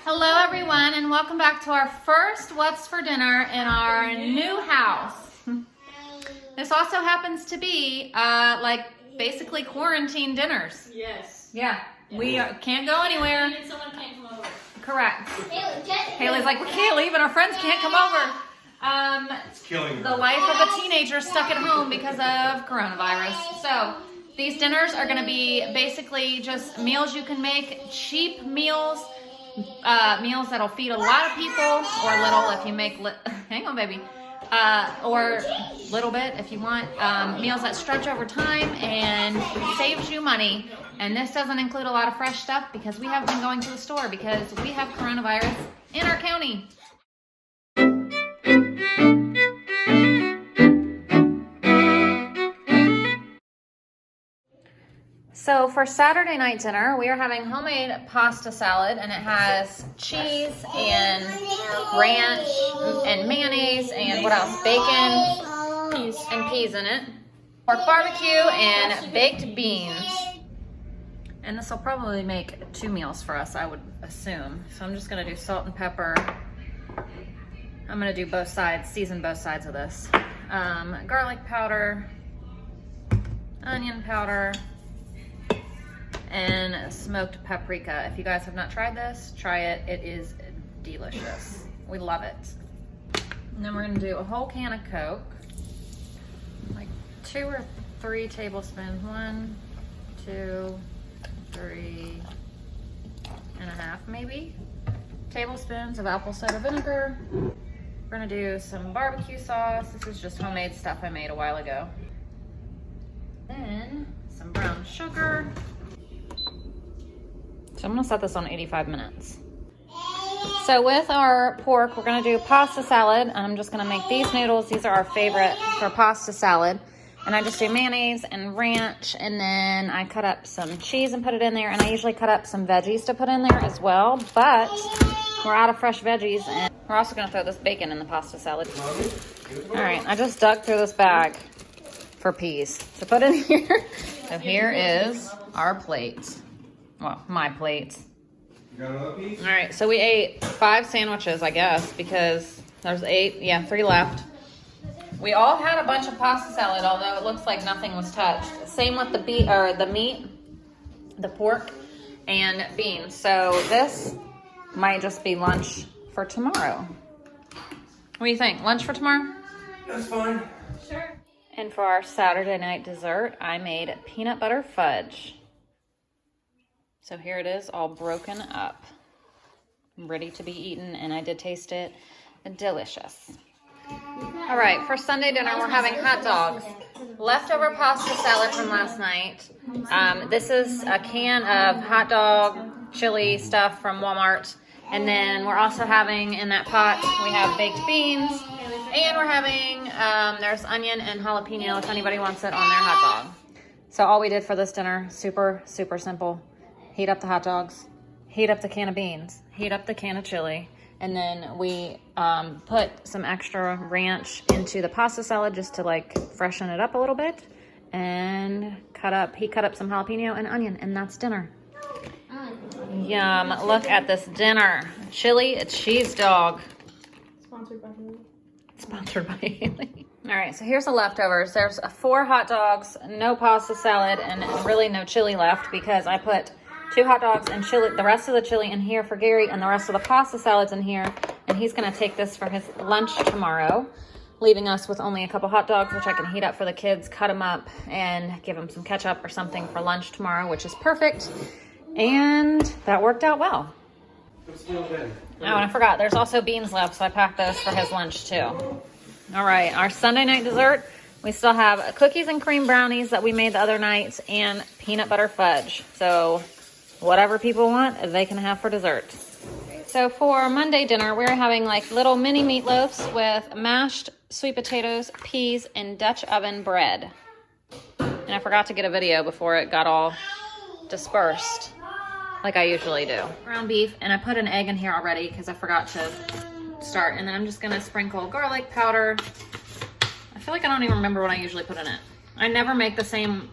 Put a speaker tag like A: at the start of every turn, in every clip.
A: Hello everyone, and welcome back to our first What's for Dinner in our new house. This also happens to be like basically quarantine dinners.
B: Yes.
A: Yeah, we can't go anywhere.
B: Even someone can't come over.
A: Correct. Haley's like, we can't leave and our friends can't come over.
C: It's killing
A: the life of a teenager stuck at home because of coronavirus. So these dinners are going to be basically just meals you can make, cheap meals, meals that'll feed a lot of people, or little if you make, hang on baby, or little bit if you want, meals that stretch over time and saves you money. And this doesn't include a lot of fresh stuff because we haven't been going to the store because we have coronavirus in our county. So for Saturday night dinner, we are having homemade pasta salad, and it has cheese and ranch and mayonnaise and what else? Bacon and peas in it. Pork barbecue and baked beans. And this will probably make 2 meals for us, I would assume. So I'm just gonna do salt and pepper. I'm gonna do both sides, season both sides of this. Garlic powder, onion powder, and smoked paprika. If you guys have not tried this, try it. It is delicious. We love it. And then we're gonna do a whole can of Coke, like 2 or 3 tablespoons. 1, 2, 3 and a half maybe tablespoons of apple cider vinegar. We're gonna do some barbecue sauce. This is just homemade stuff I made a while ago. Then some brown sugar. So I'm gonna set this on 85 minutes. So with our pork, we're gonna do pasta salad. I'm just gonna make these noodles. These are our favorite for pasta salad. And I just do mayonnaise and ranch, and then I cut up some cheese and put it in there. And I usually cut up some veggies to put in there as well, but we're out of fresh veggies. And we're also gonna throw this bacon in the pasta salad. All right, I just dug through this bag for peas to put in here. So here is our plate. Well, my plate.
C: You got another piece?
A: All right, so we ate 5 sandwiches, I guess, because there's 8, yeah, 3 left. We all had a bunch of pasta salad, although it looks like nothing was touched. Same with the meat, the pork, and beans. So this might just be lunch for tomorrow. What do you think? Lunch for tomorrow?
C: That's fine.
B: Sure.
A: And for our Saturday night dessert, I made peanut butter fudge. So here it is, all broken up, ready to be eaten, and I did taste it. Delicious. All right, for Sunday dinner, we're having hot dogs. Leftover pasta salad from last night. This is a can of hot dog chili stuff from Walmart. And then we're also having in that pot, we have baked beans. And we're having, there's onion and jalapeno if anybody wants it on their hot dog. So all we did for this dinner, super, super simple. Heat up the hot dogs, heat up the can of beans, heat up the can of chili, and then we put some extra ranch into the pasta salad just to like freshen it up a little bit, and he cut up some jalapeno and onion, and that's dinner. Yum, look at this dinner. Chili cheese dog.
B: Sponsored by Haley.
A: Sponsored by Haley. All right, so here's the leftovers. There's 4 hot dogs, no pasta salad, and really no chili left because I put 2 hot dogs and chili, the rest of the chili in here for Gary, and the rest of the pasta salad's in here. And he's gonna take this for his lunch tomorrow, leaving us with only a couple hot dogs, which I can heat up for the kids, cut them up, and give them some ketchup or something for lunch tomorrow, which is perfect. And that worked out well. Oh, and I forgot, there's also beans left, so I packed those for his lunch too. All right, our Sunday night dessert, we still have cookies and cream brownies that we made the other night and peanut butter fudge. So whatever people want, they can have for dessert. So for Monday dinner, we're having like little mini meatloaves with mashed sweet potatoes, peas, and Dutch oven bread. And I forgot to get a video before it got all dispersed, like I usually do. Ground beef, and I put an egg in here already because I forgot to start. And then I'm just gonna sprinkle garlic powder. I feel like I don't even remember what I usually put in it. I never make the same,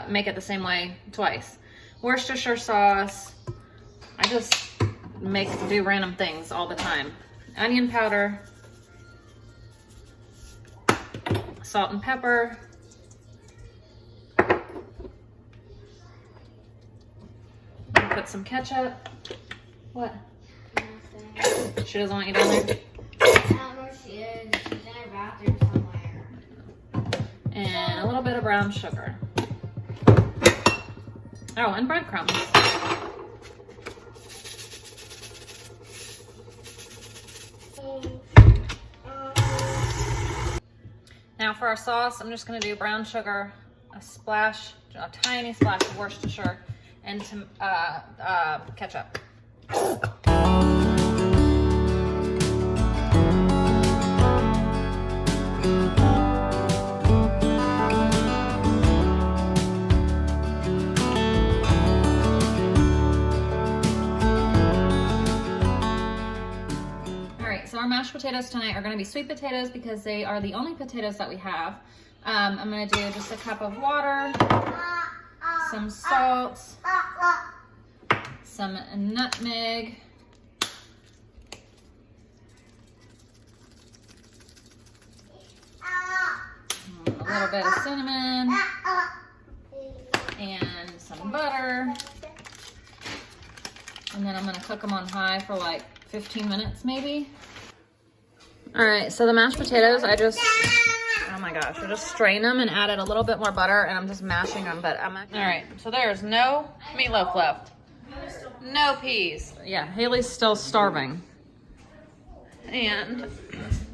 A: make it the same way twice. Worcestershire sauce. I just do random things all the time. Onion powder, salt and pepper, put some ketchup. What?
B: Nothing.
A: She doesn't want you down there?
B: I don't know where she is. She's in her bathroom somewhere.
A: And a little bit of brown sugar. Oh, and breadcrumbs. Now for our sauce, I'm just gonna do brown sugar, a tiny splash of Worcestershire, and some ketchup. So our mashed potatoes tonight are going to be sweet potatoes because they are the only potatoes that we have. I'm going to do just a cup of water, some salt, some nutmeg, a little bit of cinnamon, and some butter. And then I'm going to cook them on high for like 15 minutes maybe. All right, so the mashed potatoes, oh my gosh, I just strained them and added a little bit more butter, and I'm just mashing them, all right, so there's no meatloaf left. No peas. Yeah, Haley's still starving. And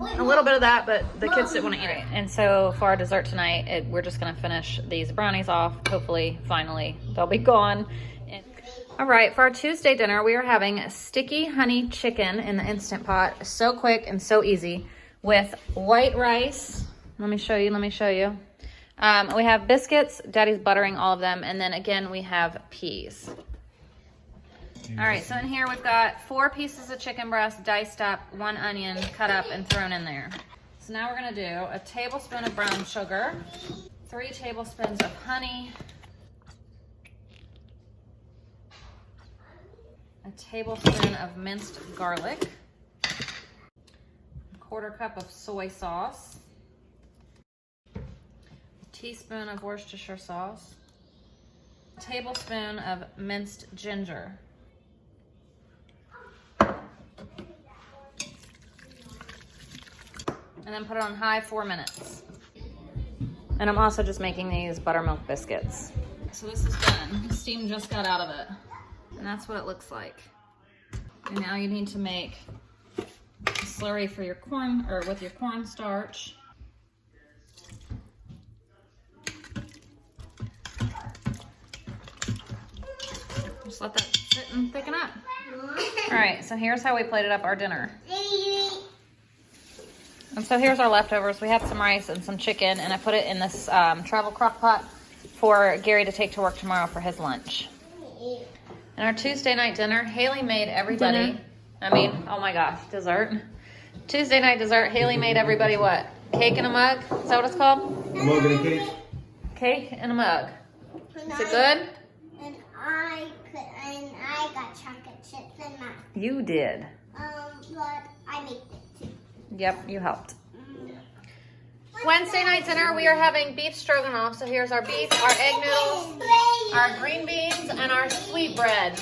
A: a little bit of that, but the kids didn't want to eat it. And so for our dessert tonight, we're just gonna finish these brownies off. Hopefully, finally, they'll be gone. All right, for our Tuesday dinner, we are having sticky honey chicken in the Instant Pot. So quick and so easy with white rice. Let me show you. We have biscuits. Daddy's buttering all of them. And then again, we have peas. All right, so in here we've got 4 pieces of chicken breast diced up, 1 onion cut up and thrown in there. So now we're gonna do a tablespoon of brown sugar, 3 tablespoons of honey, a tablespoon of minced garlic, a 1/4 cup of soy sauce, a teaspoon of Worcestershire sauce, a tablespoon of minced ginger, and then put it on high 4 minutes. And I'm also just making these buttermilk biscuits. So this is done. The steam just got out of it. And that's what it looks like. And now you need to make a slurry for your corn, or with your cornstarch. Just let that sit and thicken up. All right, so here's how we plated up our dinner. And so here's our leftovers. We have some rice and some chicken, and I put it in this travel crock pot for Gary to take to work tomorrow for his lunch. And our Tuesday night dinner, Haley made everybody, oh my gosh, dessert. Tuesday night dessert, Haley made everybody what? Cake in a mug? Is that what it's called?
C: A mug and a cake?
A: Cake in a mug. Is it good?
D: And I got chocolate chips in mine.
A: You did.
D: But I made it too.
A: Yep, you helped. Wednesday night dinner, we are having beef stroganoff. So here's our beef, our egg noodles, our green beans, and our sweet bread.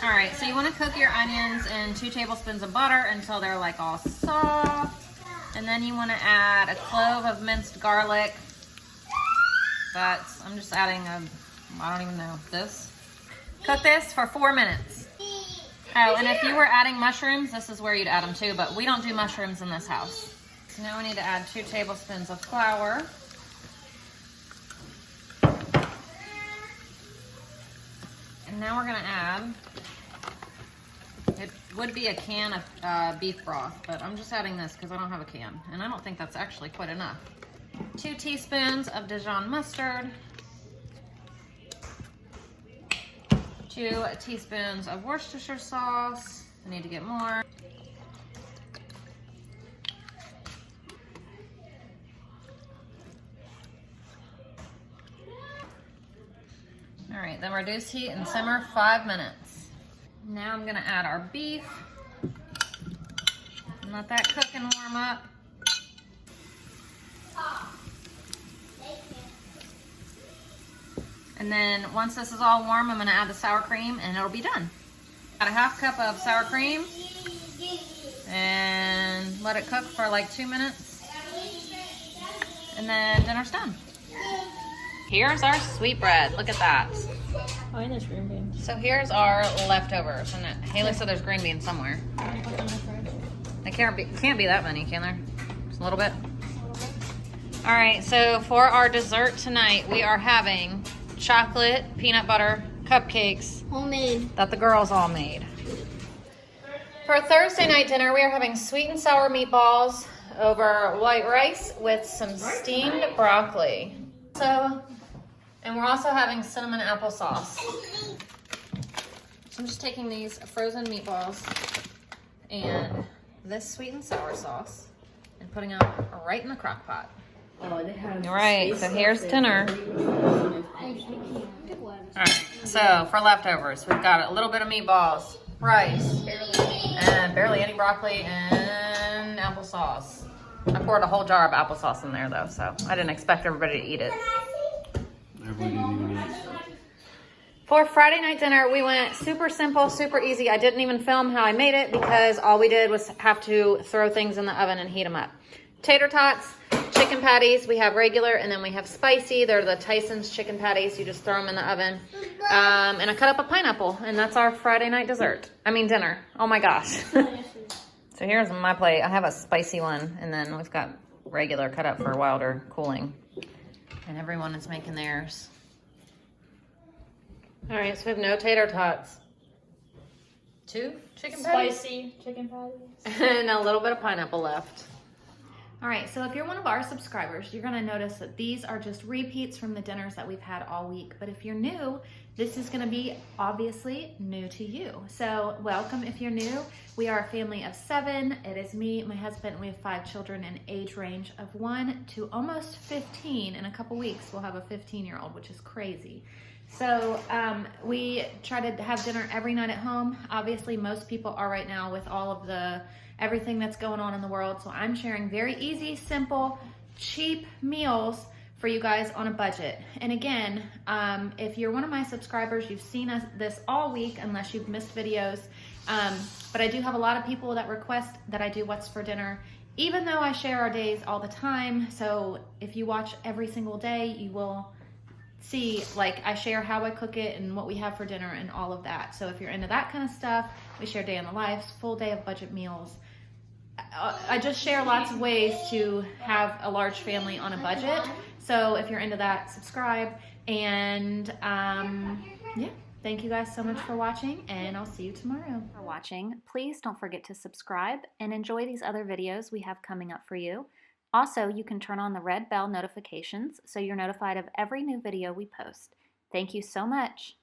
A: All right, so you want to cook your onions in 2 tablespoons of butter until they're like all soft. And then you want to add a clove of minced garlic. I'm just adding I don't even know, this. Cook this for 4 minutes. Oh, and if you were adding mushrooms, this is where you'd add them too, but we don't do mushrooms in this house. So now we need to add 2 tablespoons of flour. And now we're gonna add, it would be a can of beef broth, but I'm just adding this because I don't have a can. And I don't think that's actually quite enough. 2 teaspoons of Dijon mustard. 2 teaspoons of Worcestershire sauce. I need to get more. All right, then reduce heat and simmer 5 minutes. Now I'm gonna add our beef. And let that cook and warm up. And then once this is all warm, I'm gonna add the sour cream and it'll be done. Add a half cup of sour cream and let it cook for like 2 minutes. And then dinner's done. Here's our sweetbread. Look at that.
E: Oh, and there's green beans.
A: So here's our leftovers. And Haley said there's green beans somewhere. They can't be that many, can there? Just a little bit. All right, so for our dessert tonight, we are having chocolate peanut butter cupcakes.
B: Homemade.
A: That the girls all made. For Thursday night dinner, we are having sweet and sour meatballs over white rice with some steamed broccoli. And we're also having cinnamon applesauce. So I'm just taking these frozen meatballs and this sweet and sour sauce and putting them right in the crock pot.
E: Oh, they have.
A: All right, so here's dinner. All right, so for leftovers, we've got a little bit of meatballs, rice, and barely any broccoli and applesauce. I poured a whole jar of applesauce in there though, so I didn't expect everybody to eat it.
C: Everybody didn't even eat.
A: For Friday night dinner, we went super simple, super easy. I didn't even film how I made it because all we did was have to throw things in the oven and heat them up. Tater tots, chicken patties. We have regular and then we have spicy. They're the Tyson's chicken patties. You just throw them in the oven. And I cut up a pineapple and that's our Friday night dinner. Oh my gosh. So here's my plate. I have a spicy one and then we've got regular cut up for wilder cooling. And everyone is making theirs. All right, so we have no tater tots. 2 chicken patties.
E: Spicy chicken patties.
A: And a little bit of pineapple left. All right, so if you're one of our subscribers, you're gonna notice that these are just repeats from the dinners that we've had all week. But if you're new, this is gonna be obviously new to you. So welcome if you're new. We are a family of 7. It is me, my husband, and we have 5 children in age range of 1 to almost 15. In a couple weeks, we'll have a 15-year-old, which is crazy. So we try to have dinner every night at home. Obviously, most people are right now with all of everything that's going on in the world. So I'm sharing very easy, simple, cheap meals for you guys on a budget. And again, if you're one of my subscribers, you've seen this all week unless you've missed videos. But I do have a lot of people that request that I do what's for dinner, even though I share our days all the time. So if you watch every single day, you will see, like, I share how I cook it and what we have for dinner and all of that. So if you're into that kind of stuff, we share day in the life, full day of budget meals. I just share lots of ways to have a large family on a budget. So if you're into that, subscribe. And yeah, thank you guys so much for watching, and I'll see you tomorrow. For watching, please don't forget to subscribe and enjoy these other videos we have coming up for you. Also, you can turn on the red bell notifications so you're notified of every new video we post. Thank you so much.